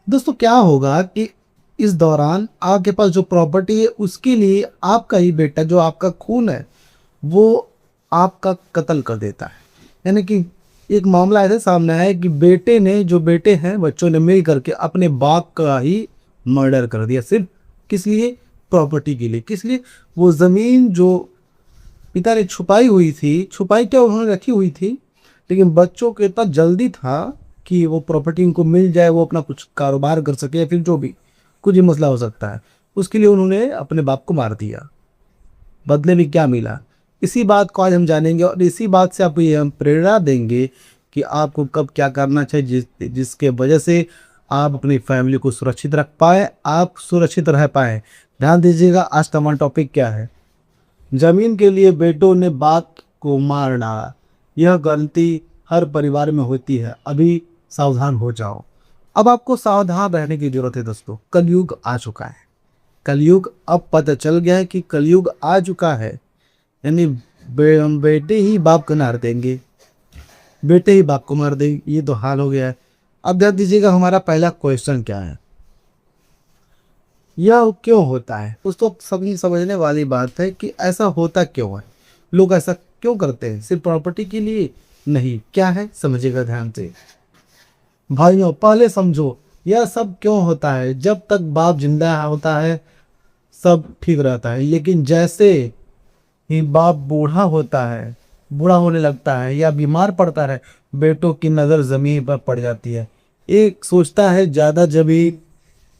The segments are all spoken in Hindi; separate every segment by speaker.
Speaker 1: दोस्तों क्या होगा कि इस दौरान आपके पास जो प्रॉपर्टी है उसके लिए आपका ही बेटा जो आपका खून है वो आपका कत्ल कर देता है। यानी कि एक मामला ऐसे सामने आया है कि बेटे ने जो बेटे हैं बच्चों ने मिल करके अपने बाप का ही मर्डर कर दिया, सिर्फ किस लिए? प्रॉपर्टी के लिए। किस लिए? वो ज़मीन जो पिता ने छुपाई हुई थी, छुपाई क्या उन्होंने रखी हुई थी, लेकिन बच्चों को इतना जल्दी था कि वो प्रॉपर्टी उनको मिल जाए, वो अपना कुछ कारोबार कर सके या फिर जो भी कुछ ही मसला हो सकता है, उसके लिए उन्होंने अपने बाप को मार दिया। बदले में क्या मिला, इसी बात को आज हम जानेंगे और इसी बात से आपको ये हम प्रेरणा देंगे कि आपको कब क्या करना चाहिए, जिसके वजह से आप अपनी फैमिली को सुरक्षित रख पाए, आप सुरक्षित रह पाए। ध्यान दीजिएगा, आज का हमारा टॉपिक क्या है। जमीन के लिए बेटों ने बाप को मार डाला। यह गलती हर परिवार में होती है, अभी सावधान हो जाओ। अब आपको सावधान रहने की जरूरत है दोस्तों, कलयुग आ चुका है। कलयुग अब पता चल गया है कि कलयुग आ चुका है। यानी बेटे ही बाप को मार देंगे, बेटे ही बाप को मार देंगे, ये तो हाल हो गया है। अब ध्यान दीजिएगा, हमारा पहला क्वेश्चन क्या है, यह क्यों होता है। दोस्तों सभी समझने वाली बात है कि ऐसा होता क्यों है, लोग ऐसा क्यों करते हैं, सिर्फ प्रॉपर्टी के लिए नहीं। क्या है समझिएगा ध्यान से भाइयों, पहले समझो यह सब क्यों होता है। जब तक बाप जिंदा होता है सब ठीक रहता है, लेकिन जैसे ही बाप बूढ़ा होता है, बूढ़ा होने लगता है या बीमार पड़ता है, बेटों की नज़र ज़मीन पर पड़ जाती है। एक सोचता है ज़्यादा जमीन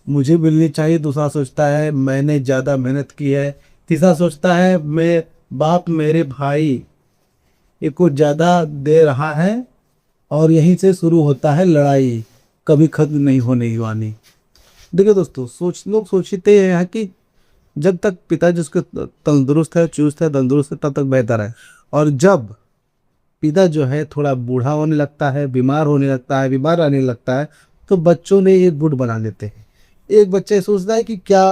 Speaker 1: मुझे मिलनी चाहिए, दूसरा सोचता है मैंने ज़्यादा मेहनत की है, तीसरा सोचता है मैं बाप मेरे भाई ये कुछ ज़्यादा दे रहा है, और यहीं से शुरू होता है लड़ाई, कभी खत्म नहीं होने वाली। देखिए दोस्तों, लोग सोचते हैं कि जब तक पिताजी उसके तंदुरुस्त है, चुस्त है, तंदुरुस्त है, तब तक बेहतर है। और जब पिता जो है थोड़ा बूढ़ा होने लगता है, बीमार होने लगता है, बीमार रहने लगता है, तो बच्चों ने एक गुट बना लेते हैं। एक बच्चा सोचता है कि क्या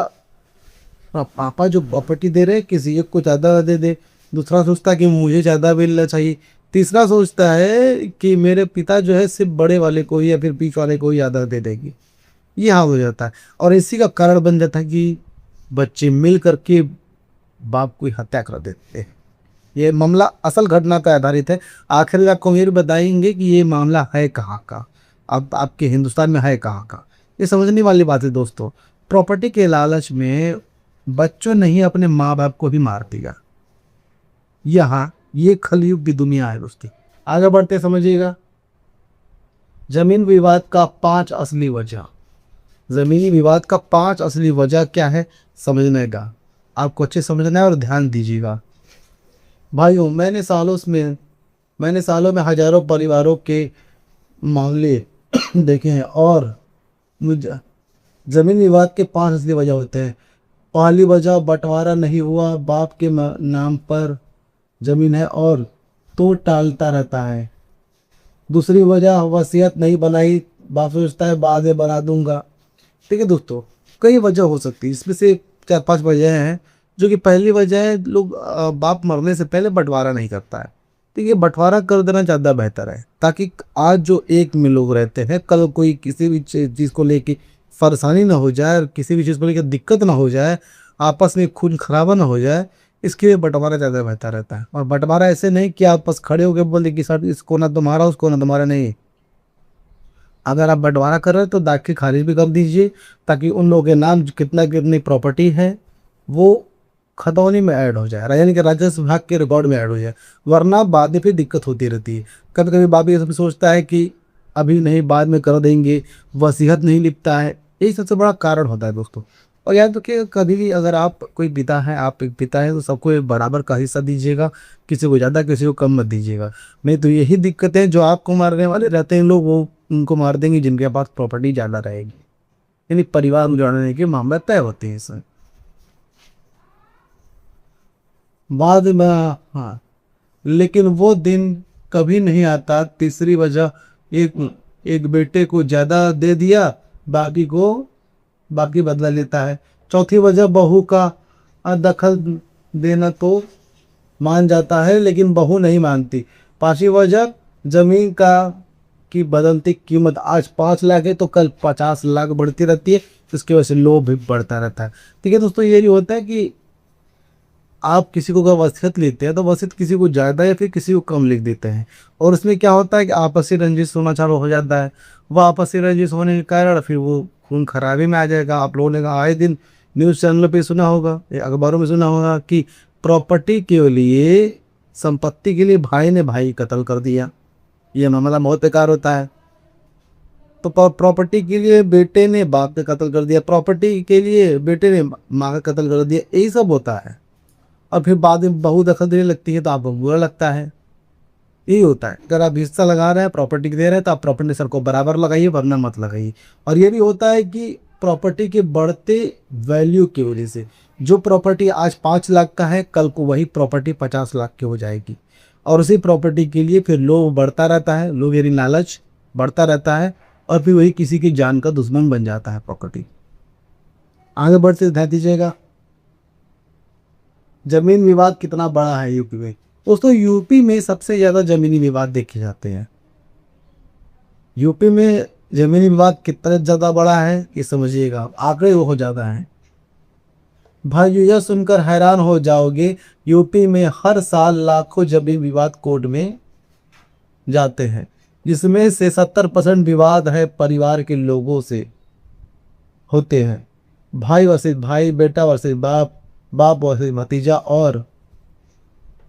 Speaker 1: पापा जो प्रॉपर्टी दे रहे हैं किसी एक को ज़्यादा दे दे, दूसरा सोचता है कि मुझे ज़्यादा मिलना चाहिए, तीसरा सोचता है कि मेरे पिता जो है सिर्फ बड़े वाले को ही या फिर बीच वाले को ही ज़्यादा दे देगी। ये हाल हो जाता है और इसी का कारण बन जाता है कि बच्चे मिल करके बाप की हत्या कर देते हैं। ये मामला असल घटना पर आधारित है। आखिर में आपको ये भी बताएंगे कि ये मामला है कहाँ का, अब आपके हिंदुस्तान में है कहाँ का। ये समझने वाली बात है दोस्तों। प्रॉपर्टी के लालच में बच्चों ने ही अपने माँ बाप को भी मार दिया। यहाँ ये कलयुग की दुनिया है दोस्तों। आगे बढ़ते समझिएगा, जमीन विवाद का 5 असली वजह। जमीनी विवाद का 5 असली वजह क्या है समझने का, आपको अच्छे समझना है और ध्यान दीजिएगा भाइयों। मैंने सालों में हजारों परिवारों के मामले देखे हैं और मुझे जमीन विवाद के 5 असली वजह होते हैं। पहली वजह, बंटवारा नहीं हुआ, बाप के नाम पर जमीन है और तो टालता रहता है। दूसरी वजह, वसीयत नहीं बनाई, बाप सोचता है बाद में बना दूंगा। ठीक है दोस्तों, कई वजह हो सकती है, इसमें से 4-5 वजह हैं। जो कि पहली वजह है, लोग बाप मरने से पहले बंटवारा नहीं करता है। तो ये बंटवारा कर देना ज़्यादा बेहतर है, ताकि आज जो एक में लोग रहते हैं, कल कोई किसी भी चीज़ को लेके परेशानी ना हो जाए, किसी भी चीज़ को लेकर दिक्कत ना हो जाए, आपस में खून खराबा ना हो जाए, इसके लिए बंटवारा ज़्यादा बेहतर रहता है। और बंटवारा ऐसे नहीं कि आप बस खड़े होकर बोल दें कि सर इसको ना तुम्हारा उसको ना तुम्हारा, नहीं। अगर आप बंटवारा कर रहे हैं तो दाखिल खारिज भी कर दीजिए, ताकि उन लोगों के नाम कितना कितनी प्रॉपर्टी है वो खतौनी में ऐड हो जाए, यानी कि राजस्व विभाग के रिकॉर्ड में ऐड हो जाए, वरना बाद में फिर दिक्कत होती रहती है। कभी कभी बाप ये सब सोचता है कि अभी नहीं बाद में कर देंगे, वसीयत नहीं लिखता है, यही सबसे बड़ा कारण होता है दोस्तों। और याद रखिए, कभी भी अगर आप कोई पिता है, आप एक पिता है, तो सबको एक बराबर का हिस्सा दीजिएगा, किसी को ज़्यादा किसी को कम मत दीजिएगा। नहीं तो यही दिक्कत है, जो आपको मारने वाले रहते हैं लोग, वो उनको मार देंगे जिनके पास प्रॉपर्टी ज़्यादा रहेगी। यानी परिवार उजाड़ने के मामले तय होते हैं सर बाद में। हाँ, लेकिन वो दिन कभी नहीं आता। तीसरी वजह, एक एक बेटे को ज़्यादा दे दिया, बाकी को बाकी बदला लेता है। चौथी वजह, बहू का दखल देना तो मान जाता है लेकिन बहू नहीं मानती। पांचवी वजह, जमीन का की बदलती कीमत आज 5 लाख है तो कल 50 लाख बढ़ती रहती है, इसकी वजह से लोभ भी बढ़ता रहता है। ठीक है दोस्तों, ये नहीं होता है कि आप किसी को अगर वसीयत लेते हैं तो वसीयत किसी को ज़्यादा या फिर किसी को कम लिख देते हैं, और उसमें क्या होता है कि आपसी रंजिश होना चालू हो जाता है। वह आपसी रंजिश होने के कारण फिर वो खून खराबे में आ जाएगा। आप लोगों ने आए दिन न्यूज़ चैनलों पे सुना होगा या अखबारों में सुना होगा कि प्रॉपर्टी के लिए, संपत्ति के लिए भाई ने भाई कत्ल कर दिया। ये मामला बहुत बेकार होता है। तो प्रॉपर्टी के लिए बेटे ने बाप का कत्ल कर दिया, प्रॉपर्टी के लिए बेटे ने माँ का कत्ल कर दिया, यही सब होता है। और फिर बाद में बहू दखल देने लगती है तो आपको बुरा लगता है। यही होता है, अगर आप हिस्सा लगा रहे हैं, प्रॉपर्टी दे रहे हैं, तो आप प्रॉपर्टी सर को बराबर लगाइए, वरना मत लगाइए। और ये भी होता है कि प्रॉपर्टी के बढ़ते वैल्यू की वजह से जो प्रॉपर्टी आज 5 लाख का है, कल को वही प्रॉपर्टी 50 लाख की हो जाएगी। और उसी प्रॉपर्टी के लिए फिर लोभ बढ़ता रहता है, लोभ यानी लालच बढ़ता रहता है, और फिर वही किसी की जान का दुश्मन बन जाता है प्रॉपर्टी। आगे बढ़ते ध्यान दीजिएगा, जमीन विवाद कितना बड़ा है यूपी में। दोस्तों यूपी में सबसे ज़्यादा ज़मीनी विवाद देखे जाते हैं। यूपी में ज़मीनी विवाद कितना ज़्यादा बड़ा है ये समझिएगा, आंकड़े बहुत ज़्यादा हैं भाई। यह सुनकर हैरान हो जाओगे, यूपी में हर साल लाखों ज़मीन विवाद कोर्ट में जाते हैं, जिसमें से 70% विवाद है परिवार के लोगों से होते हैं। भाई वर्सेस भाई, बेटा वर्सेस बाप, बाप वर्सेस भतीजा। और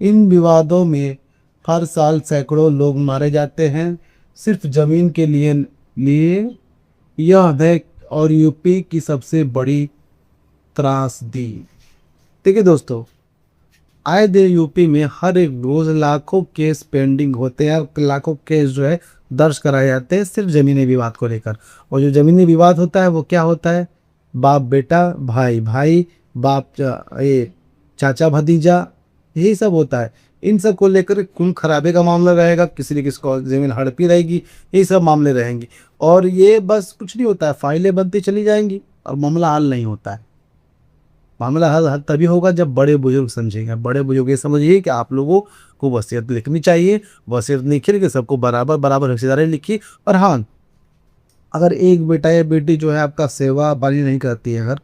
Speaker 1: इन विवादों में हर साल सैकड़ों लोग मारे जाते हैं सिर्फ जमीन के लिए यह है और यूपी की सबसे बड़ी त्रासदी। ठीक है दोस्तों, आए दिन यूपी में हर एक रोज लाखों केस पेंडिंग होते हैं, लाखों केस जो है दर्ज कराए जाते हैं सिर्फ जमीनी विवाद को लेकर। और जो जमीनी विवाद होता है वो क्या होता है, बाप बेटा, भाई भाई, ये चाचा भतीजा, यही सब होता है। इन सब को लेकर खून खराबे का मामला रहेगा, किसी न किसी को जमीन हड़पी रहेगी, यही सब मामले रहेंगे। और ये बस कुछ नहीं होता है, फाइलें बनती चली जाएंगी और मामला हल नहीं होता है। मामला हल तभी होगा जब बड़े बुजुर्ग समझेंगे। बड़े बुजुर्ग ये समझिए कि आप लोगों को वसीयत लिखनी चाहिए, वसीयत लिखी कि सबको बराबर बराबर हिस्सेदारी लिखी। और हाँ, अगर एक बेटा या बेटी जो है आपका सेवा पानी नहीं करती है, अगर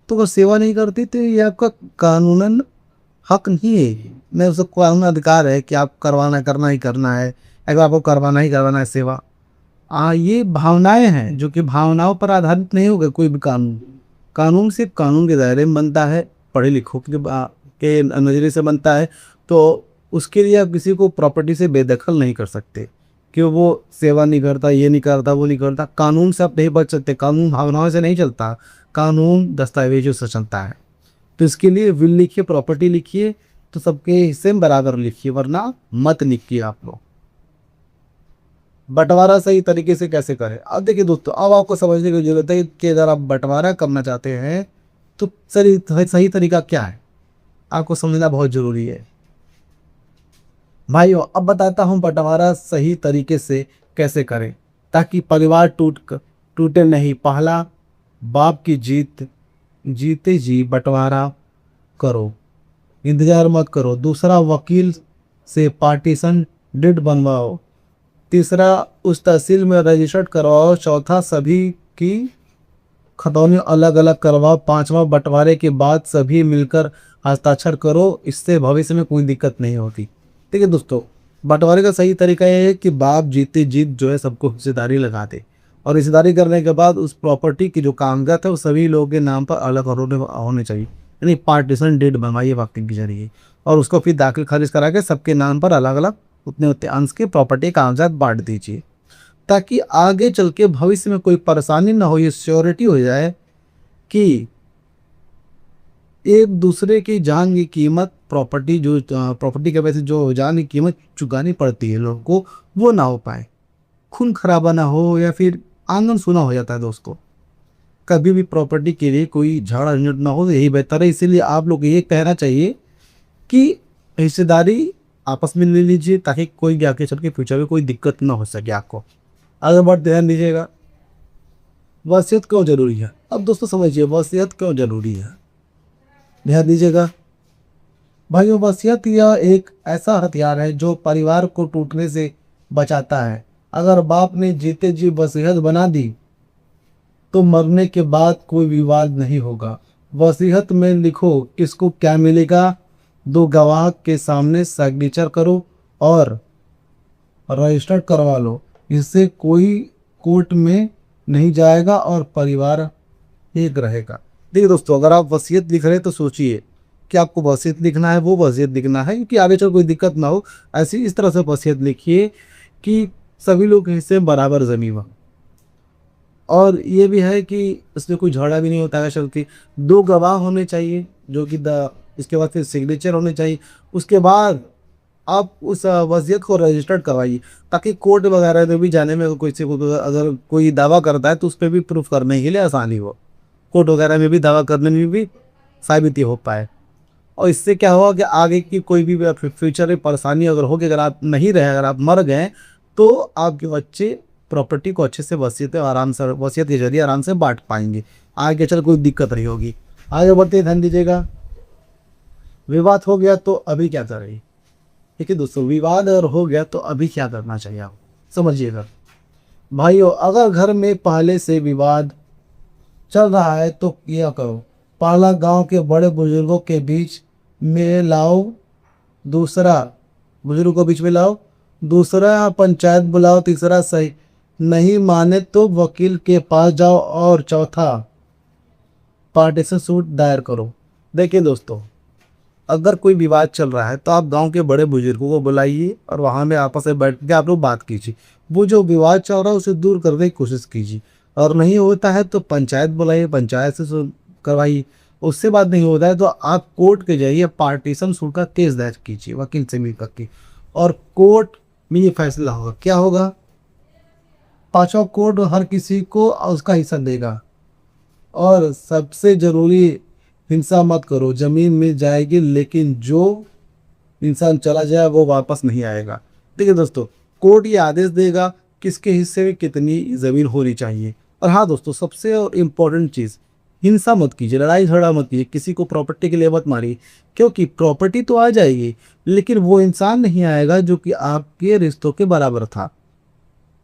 Speaker 1: तो अगर सेवा नहीं करती तो ये आपका कानूनन हक नहीं है, मैं उसका कानून अधिकार है कि आप करना ही करना है, अगर आपको करवाना ही करवाना है सेवा। ये भावनाएं हैं जो कि भावनाओं पर आधारित नहीं होगा कोई भी कानून। कानून सिर्फ कानून के दायरे में बनता है, पढ़े लिखों के नज़रिए से बनता है। तो उसके लिए आप किसी को प्रॉपर्टी से बेदखल नहीं कर सकते कि वो सेवा नहीं करता, ये नहीं करता, वो नहीं करता। कानून से आप नहीं बच सकते, कानून भावनाओं से नहीं चलता, कानून दस्तावेजों से चलता है। तो इसके लिए विल लिखिए, प्रॉपर्टी लिखिए, तो सबके हिस्से में बराबर लिखिए, वरना मत लिखिए आप लोग। बंटवारा सही तरीके से कैसे करें, अब देखिए दोस्तों, अब आपको समझने की जरूरत है कि अगर आप बंटवारा करना चाहते हैं तो सही तरीका क्या है, आपको समझना बहुत जरूरी है भाइयों। अब बताता हूँ बंटवारा सही तरीके से कैसे करें ताकि परिवार टूटे नहीं। पहला, बाप की जीते जी बंटवारा करो, इंतजार मत करो। दूसरा, वकील से पार्टीशन डीड बनवाओ। तीसरा, उस तहसील में रजिस्टर्ड करवाओ। चौथा, सभी की खतौनी अलग अलग करवाओ। पांचवा, बंटवारे के बाद सभी मिलकर हस्ताक्षर करो, इससे भविष्य में कोई दिक्कत नहीं होती। ठीक है दोस्तों, बंटवारे का सही तरीका यह है कि बाप जीते जीत जो है सबको हिस्सेदारी लगा दे, और हिस्सेदारी करने के बाद उस प्रॉपर्टी की जो कागजात है वो सभी लोगों के नाम पर अलग होने चाहिए, यानी पार्टीशन डीड बनवाइए वकील के जरिए, और उसको फिर दाखिल खारिज करा के सबके नाम पर अलग अलग उतने उतने अंश के प्रॉपर्टी कागजात बांट दीजिए, ताकि आगे चल के भविष्य में कोई परेशानी ना हो। ये श्योरिटी हो जाए कि एक दूसरे की जान की कीमत, प्रॉपर्टी के वजह से जो जान की कीमत चुकानी पड़ती है लोगों को, वो ना हो पाए, खून खराबा ना हो, या फिर आंगन सूना हो जाता है दोस्तों। कभी भी प्रॉपर्टी के लिए कोई झगड़ा झंझट ना हो, यही बेहतर है। इसीलिए आप लोग ये कहना चाहिए कि हिस्सेदारी आपस में ले लीजिए, ताकि कोई आगे चल के फ्यूचर में कोई दिक्कत ना हो सके आपको। अगर बहुत ध्यान दीजिएगा, वसीयत क्यों जरूरी है। अब दोस्तों समझिए वसीयत क्यों जरूरी है, ध्यान दीजिएगा भाइयों। वसीयत यह एक ऐसा हथियार है जो परिवार को टूटने से बचाता है। अगर बाप ने जीते जी वसीयत बना दी तो मरने के बाद कोई विवाद नहीं होगा। वसीयत में लिखो किसको क्या मिलेगा, दो गवाह के सामने सिग्नेचर करो और रजिस्टर्ड करवा लो। इससे कोई कोर्ट में नहीं जाएगा और परिवार एक रहेगा। देखिए दोस्तों, अगर आप वसीयत लिख रहे हैं तो सोचिए कि आपको वसीयत लिखना है, वो वसीयत लिखना है कि आगे चल कोई दिक्कत ना हो। ऐसी इस तरह से वसीयत लिखिए कि सभी लोग के हिस्से में बराबर जमीन हो। और ये भी है कि इसमें कोई झगड़ा भी नहीं होता है। चल के दो गवाह होने चाहिए जो कि इसके बाद फिर सिग्नेचर होने चाहिए। उसके बाद आप उस वसीयत को रजिस्टर्ड करवाइए ताकि कोर्ट वगैरह में भी जाने में कोई से अगर कोई दावा करता है तो उस पर भी प्रूफ करने के लिए आसानी हो, कोर्ट वगैरह में भी दावा करने में भी साबित हो पाए। और इससे क्या होगा कि आगे की कोई भी फ्यूचर में परेशानी अगर होगी, अगर आप नहीं रहे, अगर आप मर गए, तो आपके बच्चे प्रॉपर्टी को अच्छे से वसीयत के जरिए आराम से बांट पाएंगे। आगे चल कोई दिक्कत नहीं होगी। आगे बढ़ते ध्यान दीजिएगा। विवाद हो गया तो अभी क्या करें। ठीक है दोस्तों, विवाद अगर हो गया तो अभी क्या करना चाहिए आप समझिएगा। भाइयों, अगर घर में पहले से विवाद चल रहा है तो यह करो, पहला गांव के बड़े बुजुर्गों के बीच में लाओ, दूसरा बुजुर्गों को बीच में लाओ, दूसरा पंचायत बुलाओ, तीसरा सही नहीं माने तो वकील के पास जाओ और चौथा पार्टीशन सूट दायर करो। देखिए दोस्तों, अगर कोई विवाद चल रहा है तो आप गांव के बड़े बुजुर्गों को बुलाइए और वहां में आपस में बैठ के आप लोग बात कीजिए। वो जो विवाद चल रहा है उसे दूर करने की कोशिश कीजिए। और नहीं होता है तो पंचायत बुलाइए, पंचायत से करवाइए। उससे बात नहीं होता है तो आप कोर्ट के जरिए पार्टीशन सूट का केस दायर कीजिए वकील से मिल करके। और कोर्ट में ये फैसला होगा, क्या होगा, पांचों कोर्ट हर किसी को उसका हिस्सा देगा। और सबसे जरूरी, हिंसा मत करो, जमीन मिल जाएगी लेकिन जो इंसान चला जाए वो वापस नहीं आएगा। देखिए दोस्तों, कोर्ट ये आदेश देगा किसके हिस्से में कितनी जमीन होनी चाहिए। और हाँ दोस्तों, सबसे और इम्पोर्टेंट चीज़, हिंसा मत कीजिए, लड़ाई झगड़ा मत कीजिए, किसी को प्रॉपर्टी के लिए मत मारिए। क्योंकि प्रॉपर्टी तो आ जाएगी लेकिन वो इंसान नहीं आएगा जो कि आपके रिश्तों के बराबर था।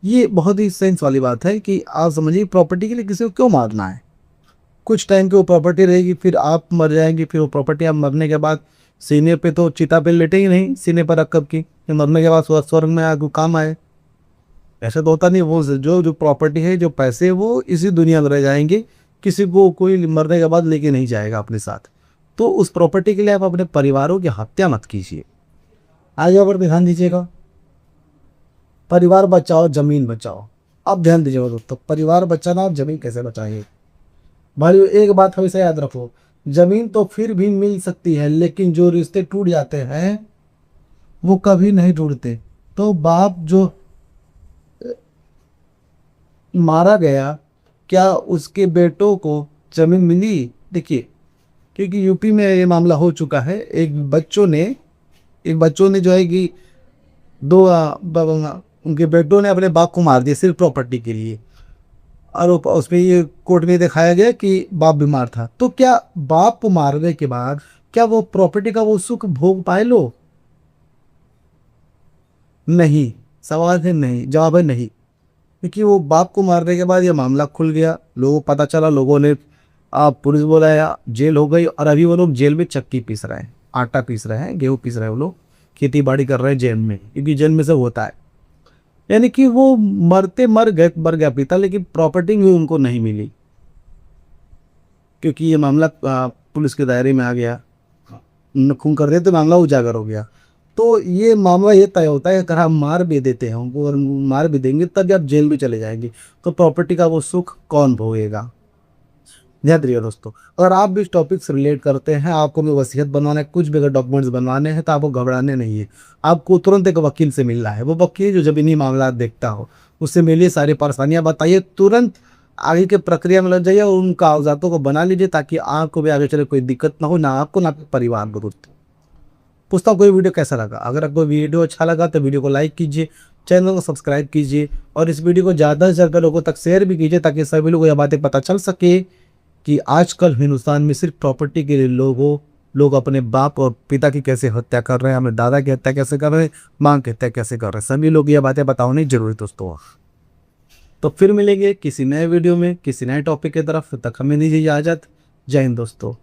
Speaker 1: ये बहुत ही सेंस वाली बात है कि आप समझिए प्रॉपर्टी के लिए किसी को क्यों मारना है। कुछ टाइम की वो प्रॉपर्टी रहेगी, फिर आप मर जाएंगे, फिर वो प्रॉपर्टी आप मरने के बाद सीने पे तो चिता पे लेटेंगे नहीं, सीने पर रख कर की मरने के बाद स्वर्ग में आगे काम आए। ऐसा तो होता नहीं। वो जो जो प्रॉपर्टी है, जो पैसे, वो इसी दुनिया में रह जाएंगे, किसी को कोई मरने के बाद लेके नहीं जाएगा अपने साथ। तो उस प्रॉपर्टी के लिए आप अपने परिवारों की हत्या मत कीजिए। आगे पर ध्यान दीजिएगा, परिवार बचाओ जमीन बचाओ। अब ध्यान दीजिएगा दोस्तों, परिवार बचाना और जमीन कैसे बचाएंगे। भाइयों, एक बात हमेशा याद रखो, जमीन तो फिर भी मिल सकती है लेकिन जो रिश्ते टूट जाते हैं वो कभी नहीं टूटते। तो बाप जो मारा गया, क्या उसके बेटों को जमीन मिली? देखिए, क्योंकि यूपी में ये मामला हो चुका है। एक बच्चों ने जो है कि उनके बेटों ने अपने बाप को मार दिया सिर्फ प्रॉपर्टी के लिए। और उसमें ये कोर्ट में दिखाया गया कि बाप बीमार था। तो क्या बाप को मारने के बाद क्या वो प्रॉपर्टी का वो सुख भोग पाए लोग? नहीं। सवाल है नहीं, जवाब है नहीं। क्योंकि वो बाप को मारने के बाद ये मामला खुल गया, लोगों को पता चला, लोगों ने पुलिस बुलाया, जेल हो गई। और अभी वो लोग जेल में चक्की पीस रहे हैं, आटा पीस रहे हैं, गेहूँ पीस रहे हैं, वो लोग खेती बाड़ी कर रहे हैं जेल में, क्योंकि जेल में से होता है। यानी कि वो मर गया पिता, लेकिन प्रॉपर्टी भी उनको नहीं मिली क्योंकि ये मामला पुलिस के दायरे में आ गया। खून कर दे तो मामला उजागर हो गया। तो ये मामला ये तय होता है, अगर हम मार भी देते हैं उनको और मार भी देंगे तब जब जेल भी चले जाएंगे तो प्रॉपर्टी का वो सुख कौन भोगेगा। ध्यान रखिए दोस्तों, अगर आप भी इस टॉपिक से रिलेट करते हैं, आपको भी वसीयत बनवाना है, कुछ भी अगर डॉक्यूमेंट्स बनवाने हैं तो आपको घबराने नहीं है। आपको तुरंत एक वकील से मिलना है, वो वकील जो जमीनी मामला देखता हो, उससे मिलिए, सारी परेशानियां बताइए, तुरंत आगे के प्रक्रिया में लग जाइए और उन कागजातों को बना लीजिए ताकि आपको भी आगे चले कोई दिक्कत ना हो, ना आपको ना आपके परिवार को। पूछता हूँ, कोई वीडियो कैसा लगा? अगर आपको वीडियो अच्छा लगा तो वीडियो को लाइक कीजिए, चैनल को सब्सक्राइब कीजिए और इस वीडियो को ज़्यादा से ज़्यादा लोगों तक शेयर भी कीजिए ताकि सभी लोगों को यह बातें पता चल सके कि आजकल हिंदुस्तान में सिर्फ प्रॉपर्टी के लिए लोगों लोग अपने बाप और पिता की कैसे हत्या कर रहे हैं, अपने दादा की हत्या कैसे कर रहे हैं, माँ की हत्या कैसे कर रहे हैं, सभी लोग ये बातें बतानी जरूरी दोस्तों। तो फिर मिलेंगे किसी नए वीडियो में किसी नए टॉपिक की तरफ, तब तक हमें दीजिए इजाजत। जय हिंद दोस्तों।